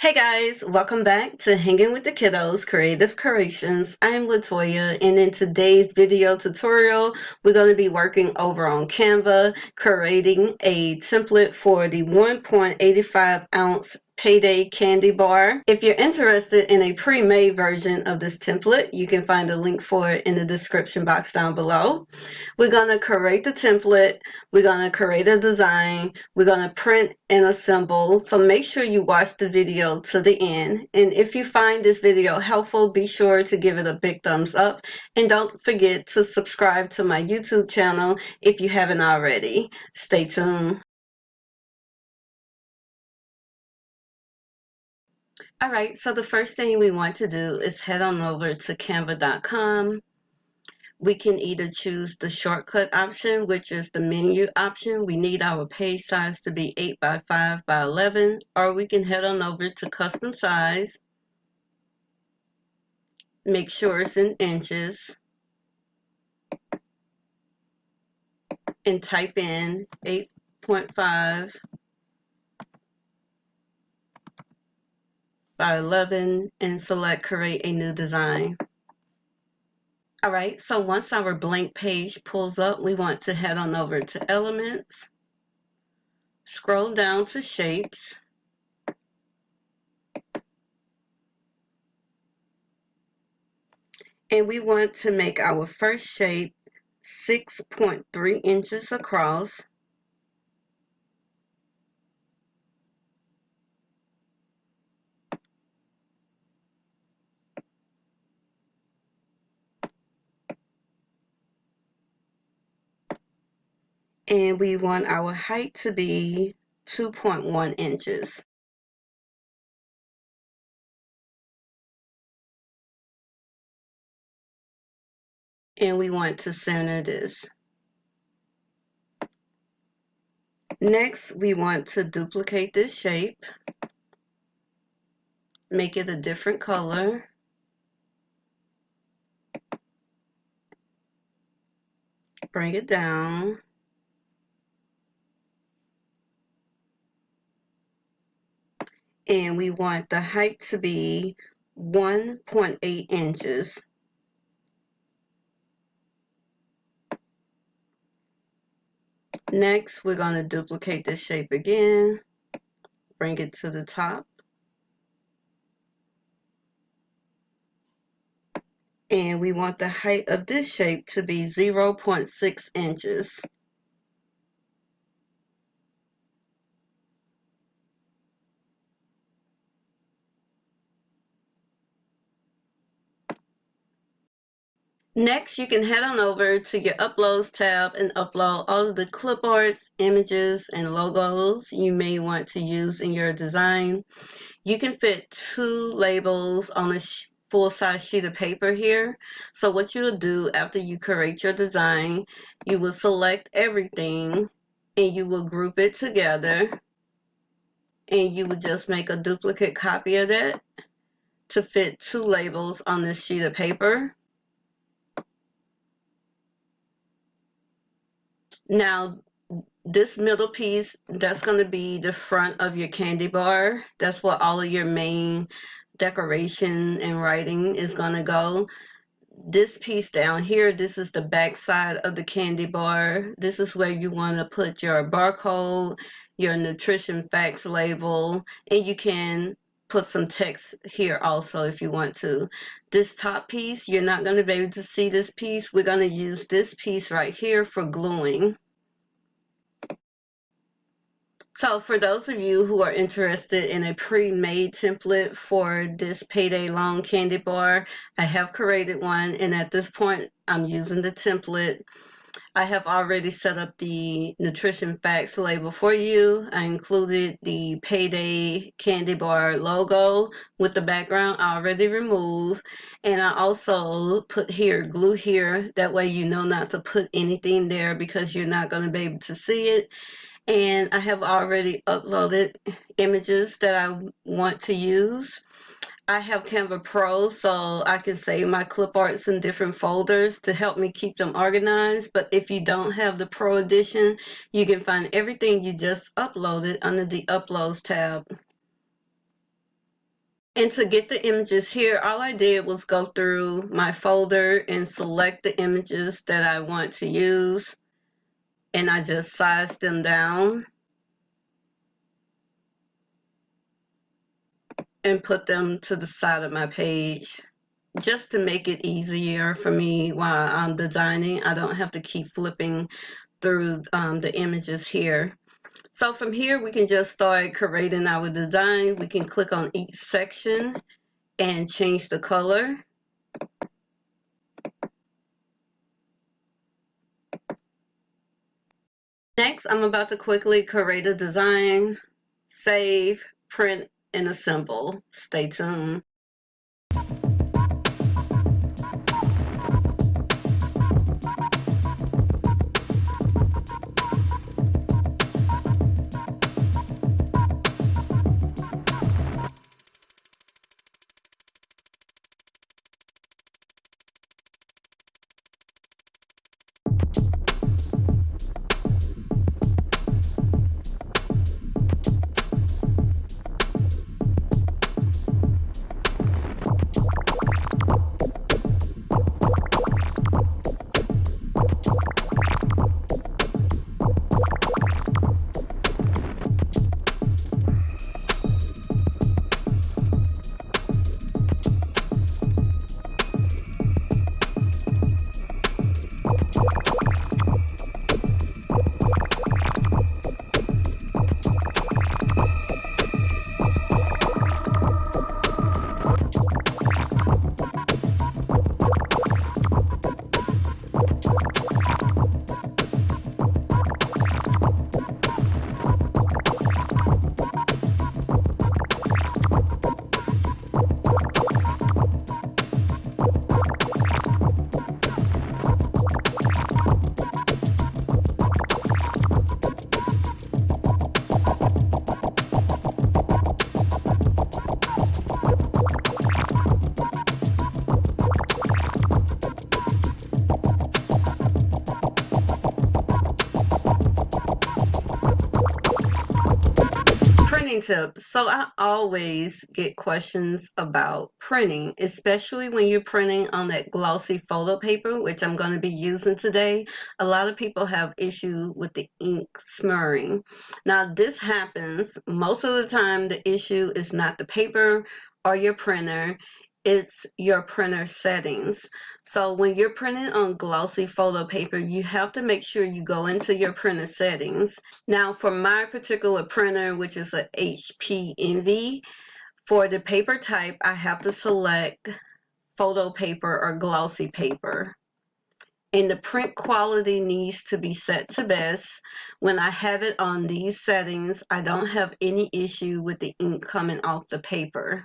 Hey guys, welcome back to Hanging with the Kiddos Creative Creations. I'm Latoya, and in today's video tutorial, we're going to be working over on Canva, creating a template for the 1.85 ounce Payday candy bar. If you're interested in a pre-made version of this template, you can find a link for it in the description box down below. We're going to create the template, we're going to create a design, we're going to print and assemble. So make sure you watch the video to the end. And if you find this video helpful, be sure to give it a big thumbs up. And don't forget to subscribe to my YouTube channel if you haven't already. Stay tuned. All right, so the first thing we want to do is head on over to canva.com. We can either choose the shortcut option, which is the menu option. We need our page size to be 8 by 5 by 11, or we can head on over to custom size. Make sure it's in inches and type in 8.5 by 11 and select create a new design. All right, so once our blank page pulls up, we want to head on over to elements, scroll down to shapes, and we want to make our first shape 6.3 inches across. And we want our height to be 2.1 inches. And we want to center this. Next, we want to duplicate this shape, make it a different color, bring it down, and we want the height to be 1.8 inches. Next, we're going to duplicate this shape again, bring it to the top, and we want the height of this shape to be 0.6 inches. Next, you can head on over to your Uploads tab and upload all of the clipboards, images, and logos you may want to use in your design. You can fit 2 labels on a full-size sheet of paper here. So what you'll do after you create your design, you will select everything and you will group it together, and you will just make a duplicate copy of that to fit 2 labels on this sheet of paper. Now, this middle piece, that's going to be the front of your candy bar. That's where all of your main decoration and writing is going to go. This piece down here, this is the back side of the candy bar. This is where you want to put your barcode, your nutrition facts label, and you can put some text here also if you want to. This top piece, you're not going to be able to see this piece. We're going to use this piece right here for gluing. So for those of you who are interested in a pre-made template for this Payday long candy bar, I have created one, and at this point I'm using the template. I have already set up the nutrition facts label for you. I included the Payday candy bar logo with the background already removed, and I also put here glue here. That way you know not to put anything there because you're not going to be able to see it. And I have already uploaded images that I want to use. I have Canva Pro, so I can save my clip arts in different folders to help me keep them organized. But if you don't have the Pro edition, you can find everything you just uploaded under the Uploads tab. And to get the images here, all I did was go through my folder and select the images that I want to use. And I just sized them down and put them to the side of my page just to make it easier for me while I'm designing. I don't have to keep flipping through the images here. So from here, we can just start creating our design. We can click on each section and change the color. Next, I'm about to quickly create a design, save, print, and assemble. Stay tuned. Printing tips. So I always get questions about printing, especially when you're printing on that glossy photo paper, which I'm going to be using today. A lot of people have issue with the ink smearing. Now this happens most of the time. The issue is not the paper or your printer, it's your printer settings. So when you're printing on glossy photo paper, you have to make sure you go into your printer settings. Now for my particular printer, which is a HP Envy, for the paper type, I have to select photo paper or glossy paper. And the print quality needs to be set to best. When I have it on these settings, I don't have any issue with the ink coming off the paper.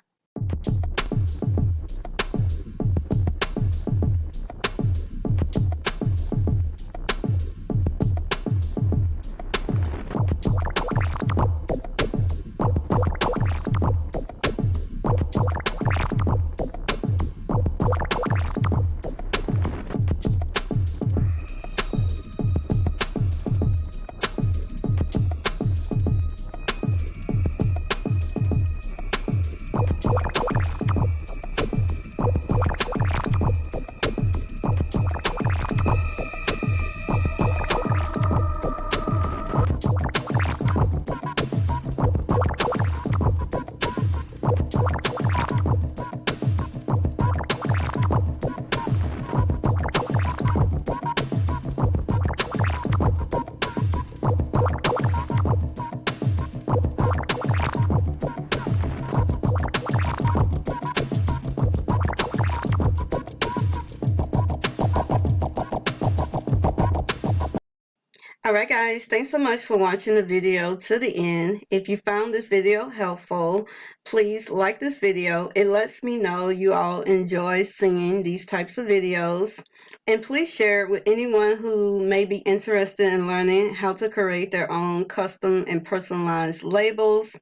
Alright guys, thanks so much for watching the video to the end. If you found this video helpful, please like this video. It lets me know you all enjoy seeing these types of videos. And please share it with anyone who may be interested in learning how to create their own custom and personalized labels.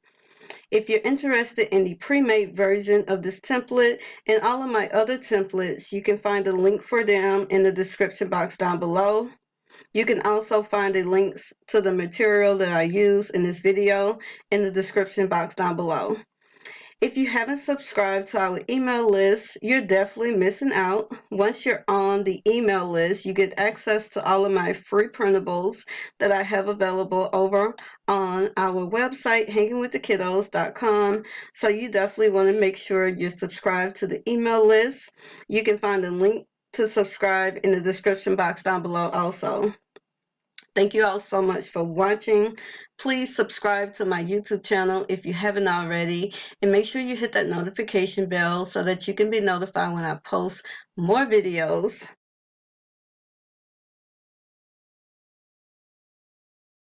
If you're interested in the pre-made version of this template and all of my other templates, you can find a link for them in the description box down below. You can also find the links to the material that I use in this video in the description box down below. If you haven't subscribed to our email list, you're definitely missing out. Once you're on the email list, you get access to all of my free printables that I have available over on our website, hangingwiththekiddos.com. So you definitely want to make sure you're subscribed to the email list. You can find a link to subscribe in the description box down below also. Thank you all so much for watching. Please subscribe to my YouTube channel if you haven't already, and make sure you hit that notification bell so that you can be notified when I post more videos.